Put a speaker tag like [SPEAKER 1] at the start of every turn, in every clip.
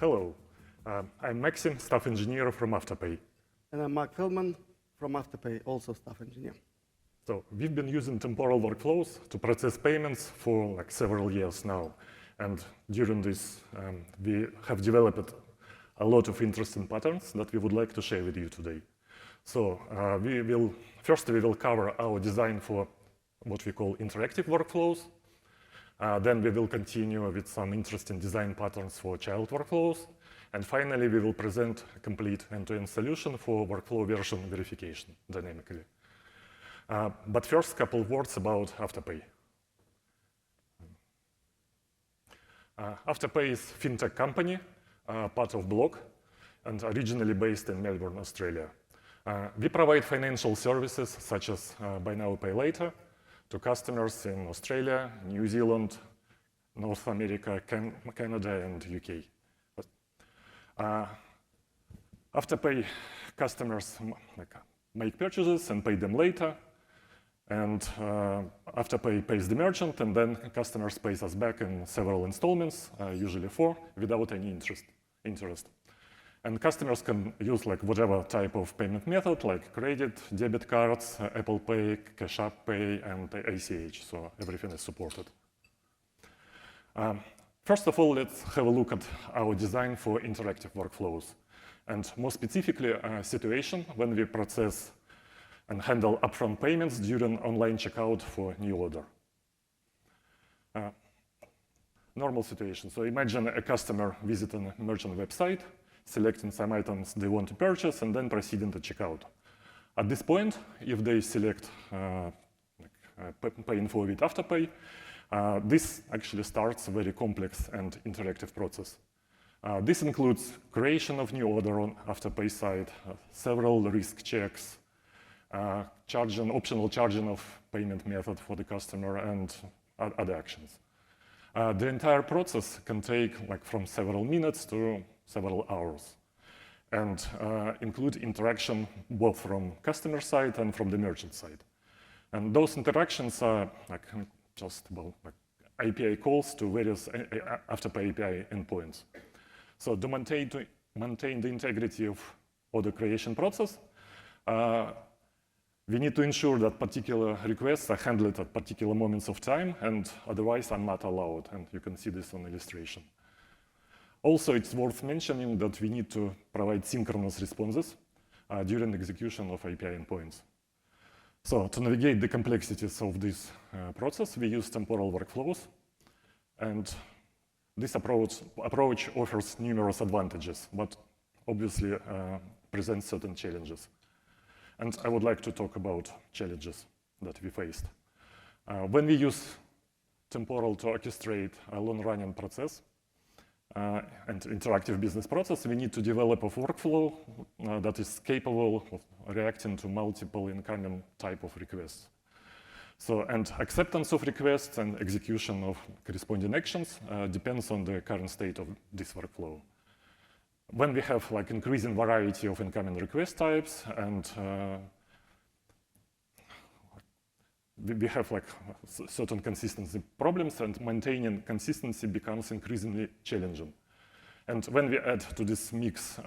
[SPEAKER 1] Hello, I'm Maxim, staff engineer from Afterpay.
[SPEAKER 2] And I'm Feldman from Afterpay, also staff engineer.
[SPEAKER 1] So we've been using temporal workflows to process payments for like several years now. And during this, we have developed a lot of interesting patterns that we would like to share with you today. So first we will cover our design for what we call interactive workflows. Then we will continue with some interesting design patterns for child workflows. And finally, we will present a complete end-to-end solution for workflow version verification dynamically. But first, a couple of words about Afterpay. Afterpay is a fintech company, part of Block, and originally based in Melbourne, Australia. We provide financial services such as buy now, pay later to customers in Australia, New Zealand, North America, Canada, and UK. Afterpay customers make purchases and pay them later. And Afterpay pays the merchant, and then customers pays us back in several installments, usually 4, without any interest. And customers can use like whatever type of payment method, like credit, debit cards, Apple Pay, Cash App Pay, and ACH. So everything is supported. First of all, let's have a look at our design for interactive workflows. And more specifically, a situation when we process and handle upfront payments during online checkout for new order. Normal situation. So imagine a customer visiting a merchant website, selecting some items they want to purchase, and then proceeding to checkout. At this point, if they select Pay in Full with Afterpay, this actually starts a very complex and interactive process. This includes creation of new order on Afterpay side, several risk checks, optional charging of payment method for the customer, and other actions. The entire process can take like from several minutes to several hours, and include interaction both from customer side and from the merchant side. And those interactions are like just about like API calls to various Afterpay API endpoints. So to maintain the integrity of order creation process, we need to ensure that particular requests are handled at particular moments of time, and otherwise are not allowed. And you can see this on illustration. Also, it's worth mentioning that we need to provide synchronous responses during execution of API endpoints. So to navigate the complexities of this process, we use temporal workflows. And this approach offers numerous advantages, but obviously presents certain challenges. And I would like to talk about challenges that we faced. When we use temporal to orchestrate a long-running process and interactive business process, we need to develop a workflow that is capable of reacting to multiple incoming type of requests. So, and acceptance of requests and execution of corresponding actions depends on the current state of this workflow. When we have like increasing variety of incoming request types, and we have like certain consistency problems, and maintaining consistency becomes increasingly challenging. And when we add to this mix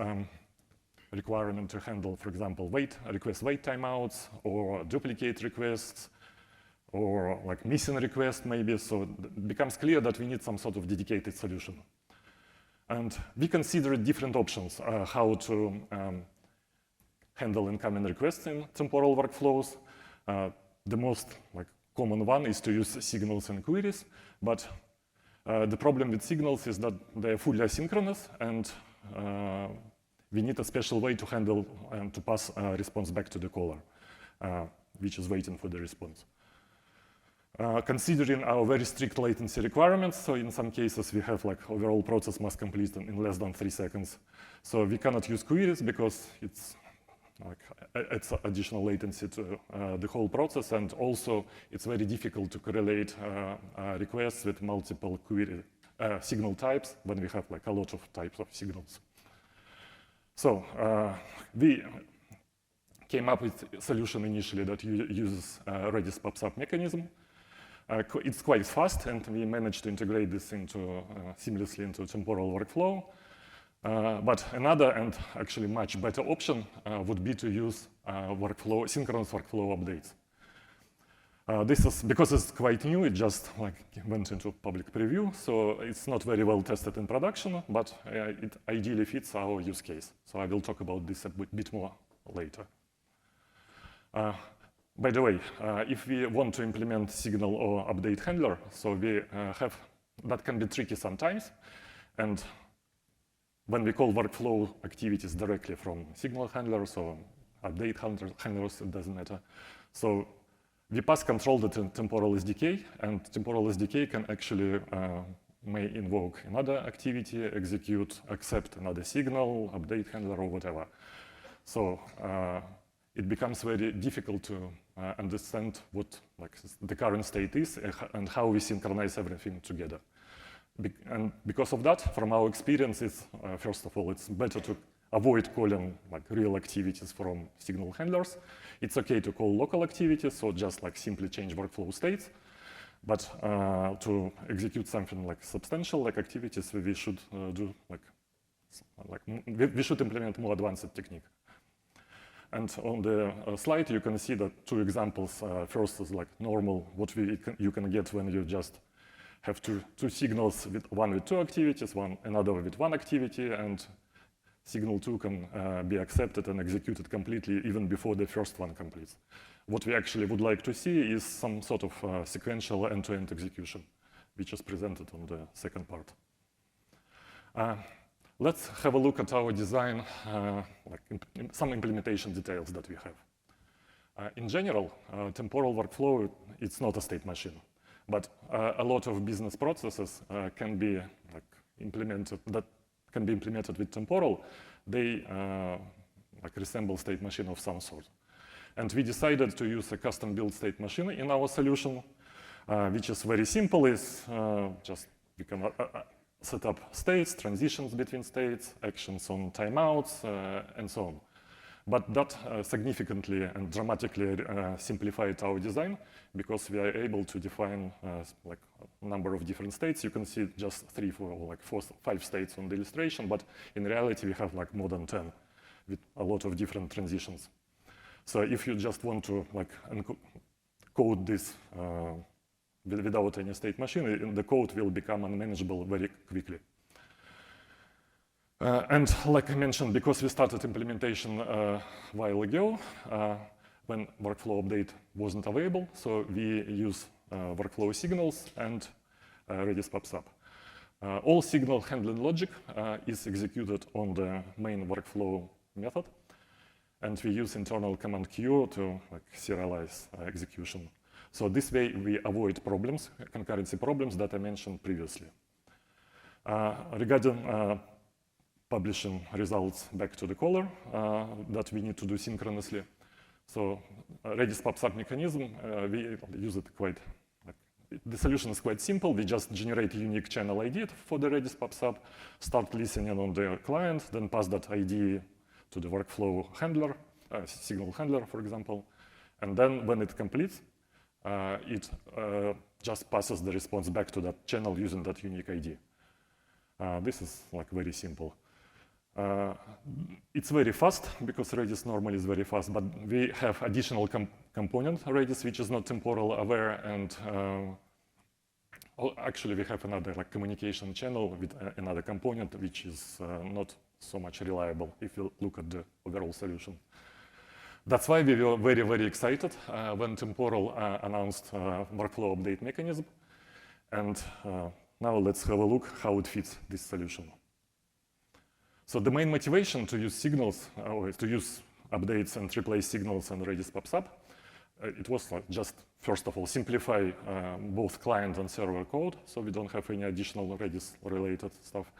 [SPEAKER 1] requirement to handle, for example, request wait timeouts, or duplicate requests, or like missing requests maybe, so it becomes clear that we need some sort of dedicated solution. And we consider different options how to handle incoming requests in temporal workflows. The most common one is to use signals and queries, but the problem with signals is that they are fully asynchronous, and we need a special way to handle and to pass a response back to the caller, which is waiting for the response. Considering our very strict latency requirements, so in some cases we have like overall process must complete in less than 3 seconds. So we cannot use queries because it's additional latency to the whole process, and also it's very difficult to correlate requests with multiple query signal types when we have like a lot of types of signals. So we came up with a solution initially that uses Redis pops-up mechanism. It's quite fast, and we managed to integrate this seamlessly into temporal workflow. But another and actually much better option would be to use synchronous workflow updates. This is because it's quite new. It just went into public preview, so it's not very well tested in production. But it ideally fits our use case. So I will talk about this a bit more later. By the way, if we want to implement signal or update handler, so we have that can be tricky sometimes, and when we call workflow activities directly from signal handlers or update handlers, it doesn't matter. So we pass control to temporal SDK, and temporal SDK can actually may invoke another activity, execute, accept another signal, update handler, or whatever. So it becomes very difficult to understand what the current state is and how we synchronize everything together. And because of that, from our experience, first of all, it's better to avoid calling real activities from signal handlers. It's okay to call local activities, so just simply change workflow states. But to execute something substantial, like activities, we should do we should implement more advanced technique. And on the slide, you can see that two examples. First is normal, what you can get when you just have two signals, one with two activities, another with one activity, and signal 2 can be accepted and executed completely even before the first one completes. What we actually would like to see is some sort of sequential end-to-end execution, which is presented on the second part. Let's have a look at our design, some implementation details that we have. In general, temporal workflow, it's not a state machine. But a lot of business processes can be implemented with temporal. They resemble state machine of some sort. And we decided to use a custom-built state machine in our solution, which is very simple. It's just you can set up states, transitions between states, actions on timeouts, and so on. But that significantly and dramatically simplified our design because we are able to define a number of different states. You can see just 3, 4, 5 states on the illustration, but in reality we have more than 10 with a lot of different transitions. So if you just want to code this without any state machine, the code will become unmanageable very quickly. And like I mentioned, because we started implementation a while ago, when workflow update wasn't available, so we use workflow signals and Redis pops up. All signal handling logic is executed on the main workflow method, and we use internal command queue to serialize execution. So this way we avoid problems, concurrency problems that I mentioned previously. Regarding publishing results back to the caller that we need to do synchronously. So Redis pops up mechanism, we use it quite, the solution is quite simple. We just generate a unique channel ID for the Redis pops up, start listening on the client, then pass that ID to the workflow handler, signal handler, for example. And then when it completes, it just passes the response back to that channel using that unique ID. This is very simple. It's very fast because Redis normally is very fast, but we have additional component Redis which is not temporal aware, and actually we have another communication channel with another component which is not so much reliable if you look at the overall solution. That's why we were very, very excited when Temporal announced workflow update mechanism. And now let's have a look how it fits this solution. So the main motivation to use signals, or to use updates and replace signals and Redis pops up, it was just, first of all, simplify both client and server code, so we don't have any additional Redis-related stuff.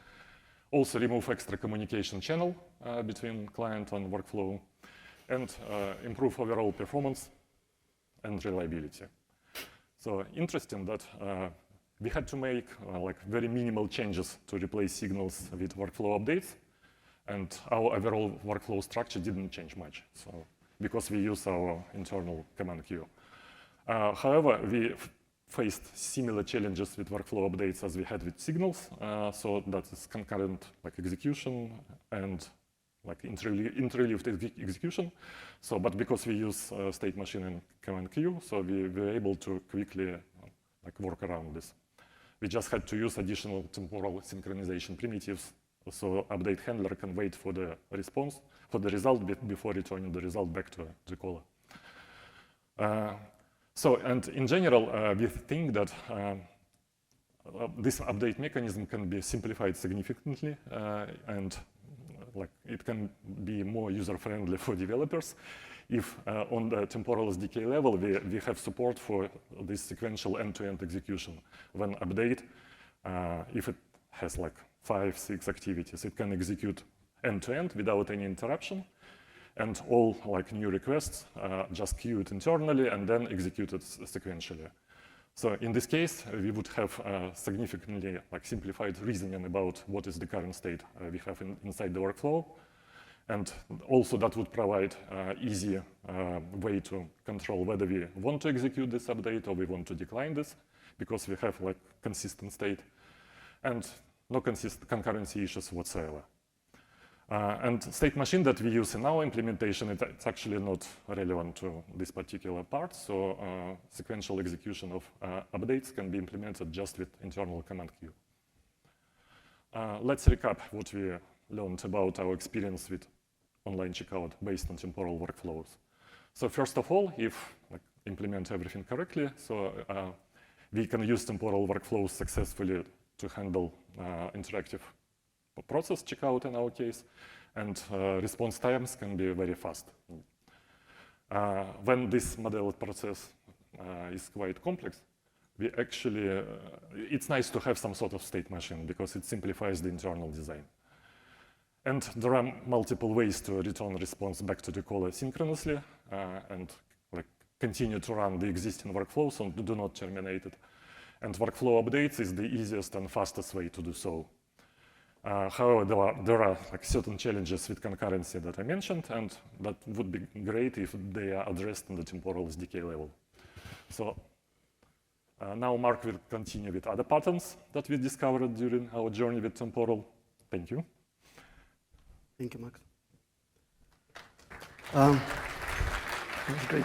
[SPEAKER 1] Also remove extra communication channel between client and workflow, and improve overall performance and reliability. So interesting that we had to make very minimal changes to replace signals with workflow updates, and our overall workflow structure didn't change much, so because we use our internal command queue. However, we faced similar challenges with workflow updates as we had with signals. So that is concurrent execution and interleaved execution. So, but because we use state machine and command queue, so we were able to quickly work around this. We just had to use additional temporal synchronization primitives, so update handler can wait for the response, for the result before returning the result back to the caller. So, and in general, we think that this update mechanism can be simplified significantly, and it can be more user-friendly for developers if on the temporal SDK level, we have support for this sequential end-to-end execution. When update, if it has 5, 6 activities, it can execute end-to-end without any interruption. And all new requests just queued internally and then executed sequentially. So in this case, we would have significantly simplified reasoning about what is the current state we have inside the workflow. And also that would provide easy way to control whether we want to execute this update or we want to decline this, because we have consistent state and no concurrency issues whatsoever. And state machine that we use in our implementation, it's actually not relevant to this particular part. So sequential execution of updates can be implemented just with internal command queue. Let's recap what we learned about our experience with online checkout based on temporal workflows. So first of all, if implement everything correctly, so we can use temporal workflows successfully to handle interactive process checkout in our case, and response times can be very fast. When this modeled process is quite complex, we actually, it's nice to have some sort of state machine because it simplifies the internal design. And there are multiple ways to return a response back to the caller synchronously and continue to run the existing workflows and do not terminate it. And workflow updates is the easiest and fastest way to do so. However, there are certain challenges with concurrency that I mentioned, and that would be great if they are addressed in the temporal SDK level. So now Mark will continue with other patterns that we discovered during our journey with temporal. Thank you.
[SPEAKER 2] Thank you, Max. That's great.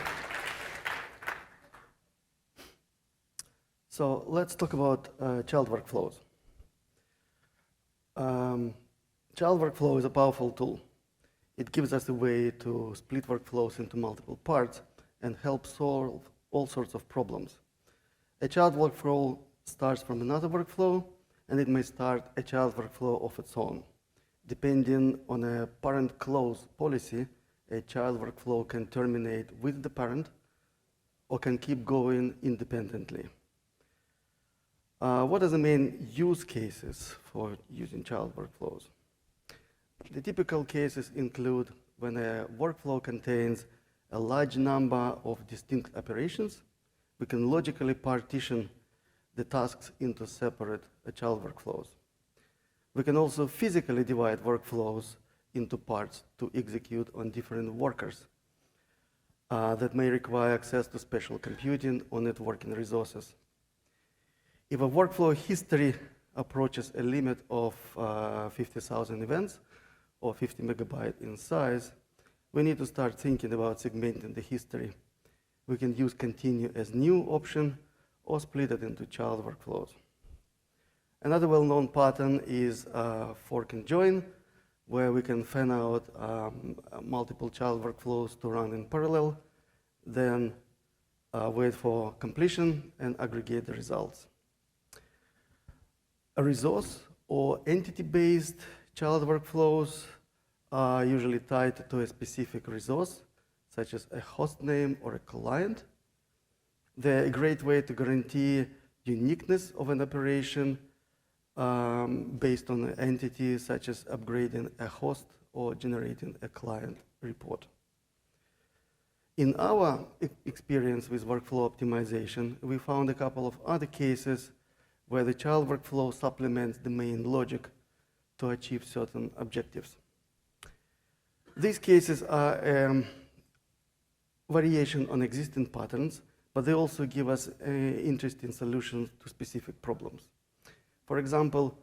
[SPEAKER 2] So let's talk about child workflows. Child workflow is a powerful tool. It gives us a way to split workflows into multiple parts and help solve all sorts of problems. A child workflow starts from another workflow, and it may start a child workflow of its own. Depending on a parent close policy, a child workflow can terminate with the parent or can keep going independently. What are the main use cases for using child workflows? The typical cases include when a workflow contains a large number of distinct operations, we can logically partition the tasks into separate child workflows. We can also physically divide workflows into parts to execute on different workers that may require access to special computing or networking resources. If a workflow history approaches a limit of 50,000 events or 50 megabytes in size, we need to start thinking about segmenting the history. We can use continue as new option or split it into child workflows. Another well-known pattern is fork and join, where we can fan out multiple child workflows to run in parallel, then wait for completion and aggregate the results. A resource or entity-based child workflows are usually tied to a specific resource, such as a host name or a client. They're a great way to guarantee uniqueness of an operation based on an entity, such as upgrading a host or generating a client report. In our experience with workflow optimization, we found a couple of other cases where the child workflow supplements the main logic to achieve certain objectives. These cases are variation on existing patterns, but they also give us interesting solutions to specific problems. For example,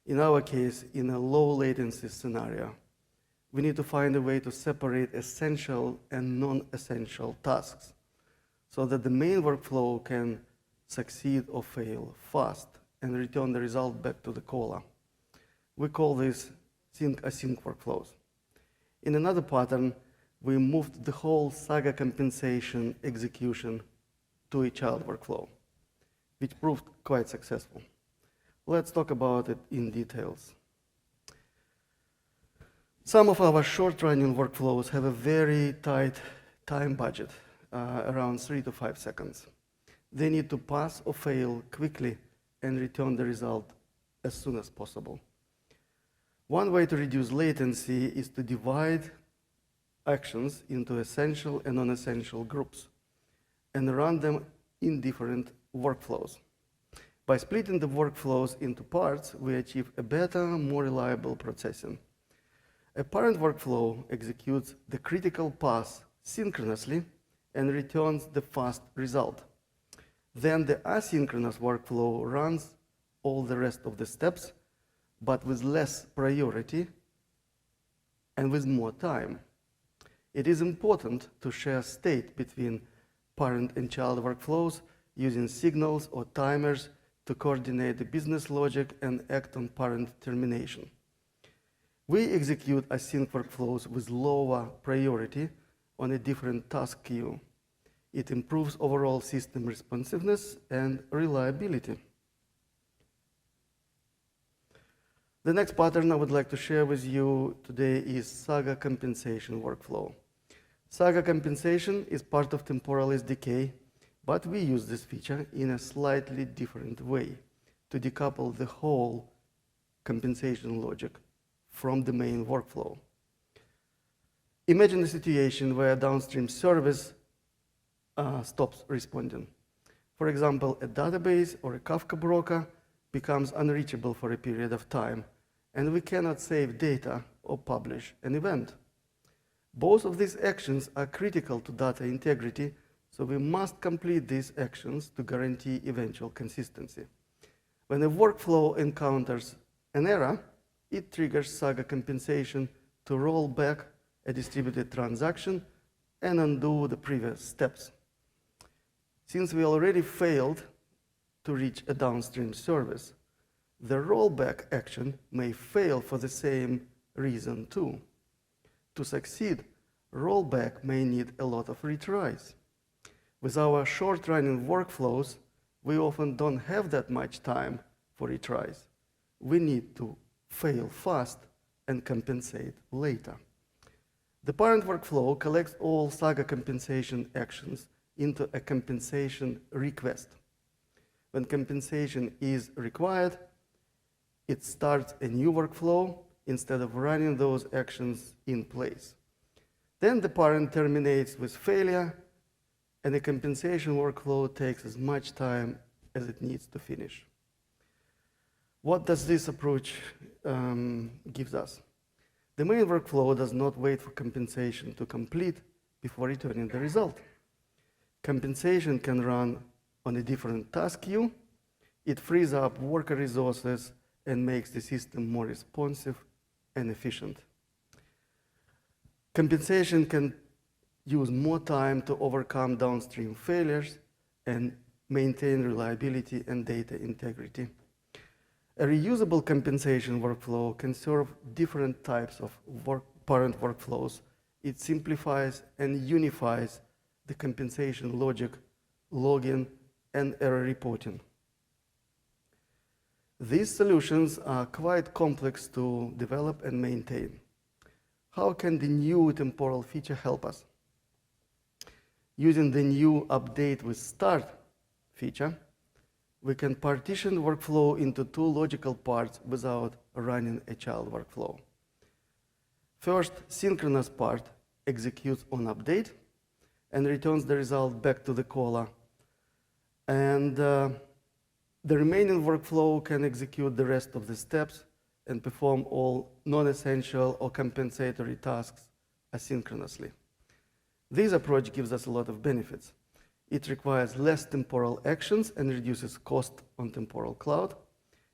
[SPEAKER 2] in our case, in a low latency scenario, we need to find a way to separate essential and non-essential tasks so that the main workflow can succeed or fail fast and return the result back to the caller. We call this sync-async workflows. In another pattern, we moved the whole Saga compensation execution to a child workflow, which proved quite successful. Let's talk about it in details. Some of our short-running workflows have a very tight time budget, around 3 to 5 seconds. They need to pass or fail quickly and return the result as soon as possible. One way to reduce latency is to divide actions into essential and non-essential groups and run them in different workflows. By splitting the workflows into parts, we achieve a better, more reliable processing. A parent workflow executes the critical path synchronously and returns the fast result. Then the asynchronous workflow runs all the rest of the steps, but with less priority and with more time. It is important to share state between parent and child workflows using signals or timers to coordinate the business logic and act on parent termination. We execute async workflows with lower priority on a different task queue. It improves overall system responsiveness and reliability. The next pattern I would like to share with you today is Saga compensation workflow. Saga compensation is part of Temporal SDK, but we use this feature in a slightly different way to decouple the whole compensation logic from the main workflow. Imagine a situation where a downstream service stops responding. For example, a database or a Kafka broker becomes unreachable for a period of time, and we cannot save data or publish an event. Both of these actions are critical to data integrity, so we must complete these actions to guarantee eventual consistency. When a workflow encounters an error, it triggers Saga compensation to roll back a distributed transaction and undo the previous steps. Since we already failed to reach a downstream service, the rollback action may fail for the same reason too. To succeed, rollback may need a lot of retries. With our short-running workflows, we often don't have that much time for retries. We need to fail fast and compensate later. The parent workflow collects all Saga compensation actions into a compensation request. When compensation is required, it starts a new workflow instead of running those actions in place. Then the parent terminates with failure, and the compensation workflow takes as much time as it needs to finish. What does this approach give us? The main workflow does not wait for compensation to complete before returning the result. Compensation can run on a different task queue. It frees up worker resources and makes the system more responsive and efficient. Compensation can use more time to overcome downstream failures and maintain reliability and data integrity. A reusable compensation workflow can serve different types of parent workflows. It simplifies and unifies the compensation logic, login, and error reporting. These solutions are quite complex to develop and maintain. How can the new temporal feature help us? Using the new update with start feature, we can partition workflow into two logical parts without running a child workflow. First, synchronous part executes on update and returns the result back to the caller. And the remaining workflow can execute the rest of the steps and perform all non-essential or compensatory tasks asynchronously. This approach gives us a lot of benefits. It requires less temporal actions and reduces cost on temporal cloud.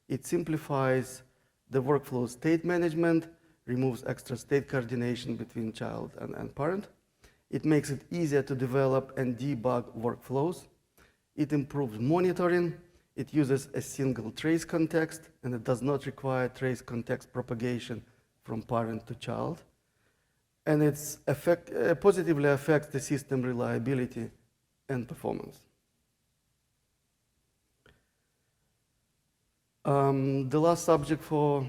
[SPEAKER 2] It simplifies the workflow state management, removes extra state coordination between child and parent. It makes it easier to develop and debug workflows. It improves monitoring. It uses a single trace context, and it does not require trace context propagation from parent to child. And it positively affects the system reliability and performance. The last subject for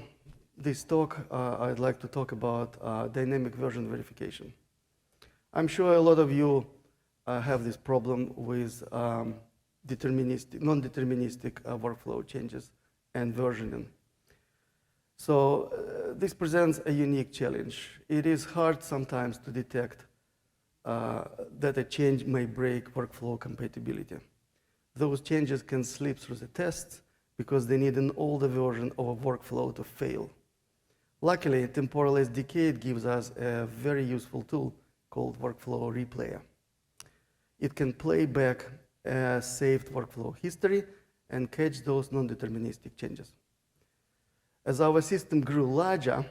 [SPEAKER 2] this talk, I'd like to talk about dynamic version verification. I'm sure a lot of you have this problem with non-deterministic workflow changes and versioning. So this presents a unique challenge. It is hard sometimes to detect that a change may break workflow compatibility. Those changes can slip through the tests because they need an older version of a workflow to fail. Luckily, Temporal SDK gives us a very useful tool called Workflow Replayer. It can play back a saved workflow history and catch those non-deterministic changes. As our system grew larger,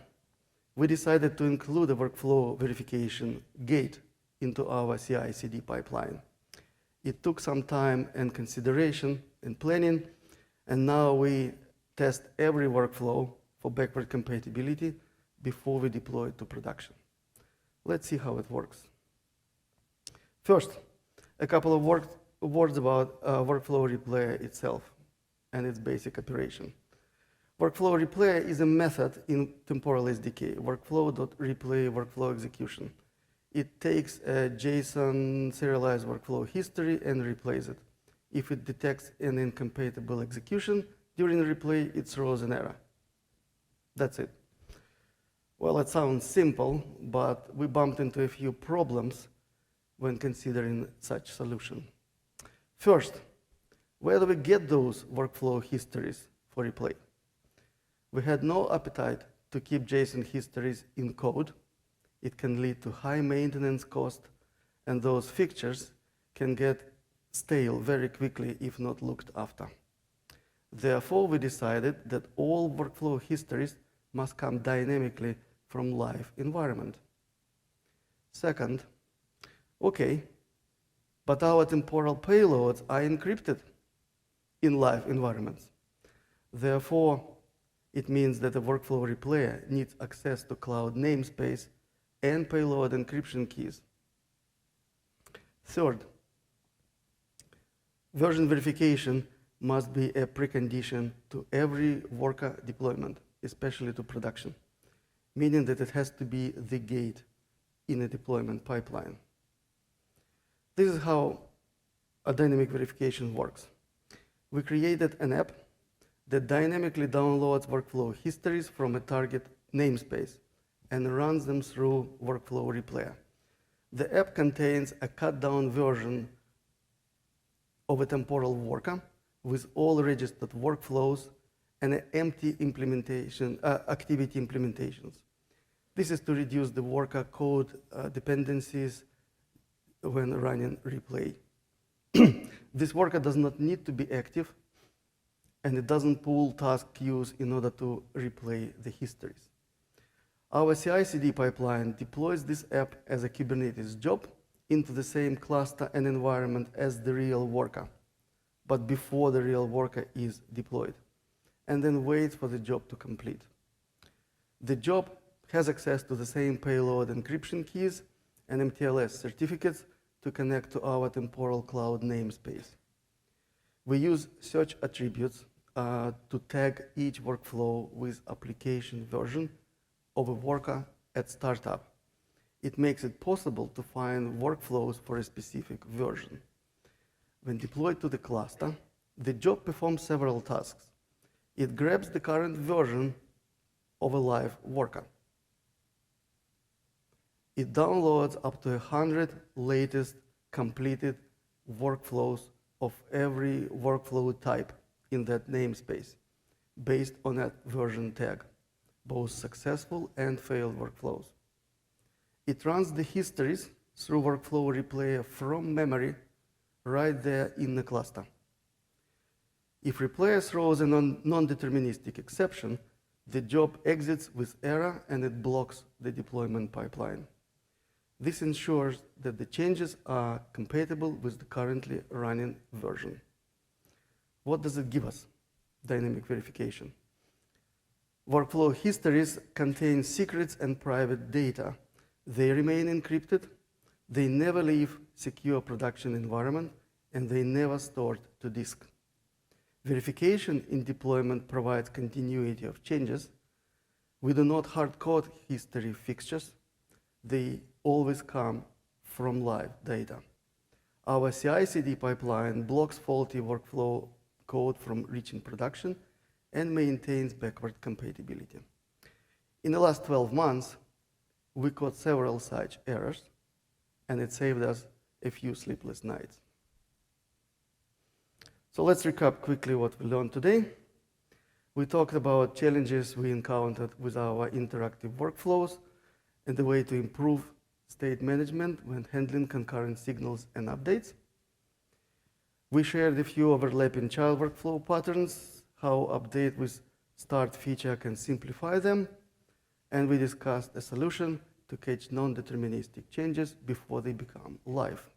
[SPEAKER 2] we decided to include a workflow verification gate into our CI/CD pipeline. It took some time and consideration and planning, and now we test every workflow for backward compatibility before we deploy it to production. Let's see how it works. First, a couple of words about Workflow Replayer itself and its basic operation. Workflow Replayer is a method in Temporal SDK, workflow.replay workflow execution. It takes a JSON serialized workflow history and replays it. If it detects an incompatible execution during replay, it throws an error. That's it. Well, it sounds simple, but we bumped into a few problems when considering such solution. First, where do we get those workflow histories for replay? We had no appetite to keep JSON histories in code. It can lead to high maintenance cost, and those fixtures can get stale very quickly if not looked after. Therefore, we decided that all workflow histories must come dynamically from live environment. Second, okay, but our temporal payloads are encrypted in live environments. Therefore, it means that the workflow replayer needs access to cloud namespace and payload encryption keys. Third, version verification must be a precondition to every Worker deployment, especially to production, meaning that it has to be the gate in a deployment pipeline. This is how a dynamic verification works. We created an app that dynamically downloads workflow histories from a target namespace and runs them through Workflow Replayer. The app contains a cut-down version of a temporal worker with all registered workflows and an empty activity implementations. This is to reduce the worker code dependencies when running replay. This worker does not need to be active, and it doesn't pull task queues in order to replay the histories. Our CI/CD pipeline deploys this app as a Kubernetes job into the same cluster and environment as the real worker, but before the real worker is deployed, and then waits for the job to complete. The job has access to the same payload encryption keys and MTLS certificates to connect to our temporal cloud namespace. We use search attributes to tag each workflow with application version of a worker at startup. It makes it possible to find workflows for a specific version. When deployed to the cluster, the job performs several tasks. It grabs the current version of a live worker. It downloads up to 100 latest completed workflows of every workflow type in that namespace based on that version tag, both successful and failed workflows. It runs the histories through Workflow Replayer from memory right there in the cluster. If replayer throws a non-deterministic exception, the job exits with error and it blocks the deployment pipeline. This ensures that the changes are compatible with the currently running version. What does it give us? Dynamic verification. Workflow histories contain secrets and private data. They remain encrypted, they never leave secure production environment, and they never stored to disk. Verification in deployment provides continuity of changes. We do not hard-code history fixtures. They always come from live data. Our CI/CD pipeline blocks faulty workflow code from reaching production and maintains backward compatibility. In the last 12 months, we caught several such errors, and it saved us a few sleepless nights. So let's recap quickly what we learned today. We talked about challenges we encountered with our interactive workflows and the way to improve state management when handling concurrent signals and updates. We shared a few overlapping child workflow patterns, how update with start feature can simplify them, and we discussed a solution to catch non-deterministic changes before they become live.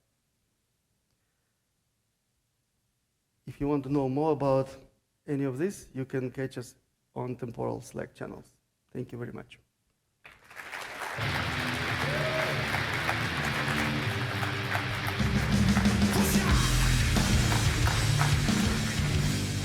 [SPEAKER 2] If you want to know more about any of this, you can catch us on Temporal Slack channels. Thank you very much.